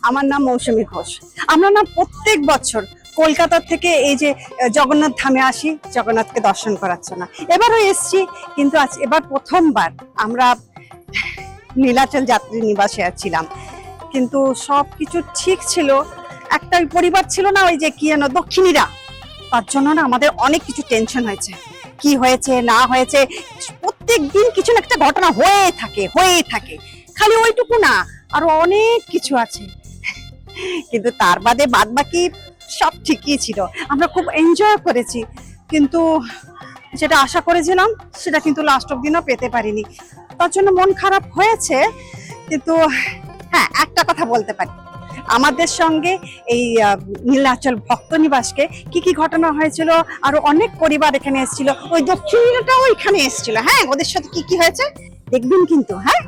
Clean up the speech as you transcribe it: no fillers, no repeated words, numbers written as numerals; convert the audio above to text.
আমার নাম মৌসুমী ঘোষ। আমরা না প্রত্যেক বছর কলকাতা থেকে এই যে জগন্নাথ ধামে আসি জগন্নাথকে দর্শন করার জন্য। এবারও এসছি, কিন্তু আজ এবার প্রথমবার আমরা নীলাচল যাত্রী নিবাসে ছিলাম, কিন্তু সবকিছু ঠিক ছিল। একটা পরিবার ছিল না, ওই যে কি যেন দক্ষিণীরা, তার জন্য না আমাদের অনেক কিছু টেনশন হয়েছে। কি হয়েছে না হয়েছে, প্রত্যেক দিন কিছু না একটা ঘটনা হয়ে থাকে। খালি ওইটুকু না, আরো অনেক কিছু আছে, কিন্তু তার বাদে বাদ বাকি সব ঠিকই ছিল। আমরা খুব এনজয় করেছি, কিন্তু যেটা আশা করেছিলাম সেটা কিন্তু লাস্ট অব দিনও পেতে পারিনি, তার জন্য মন খারাপ হয়েছে। কিন্তু হ্যাঁ, একটা কথা বলতে পারি, আমাদের সঙ্গে এই নীলাচল ভক্ত নিবাসকে কি কি ঘটনা হয়েছিল, আরো অনেক পরিবার এখানে এসেছিল, ওই দক্ষিণটাও এখানে এসেছিল। হ্যাঁ, ওদের সাথে কি কি হয়েছে দেখবেন কিন্তু। হ্যাঁ।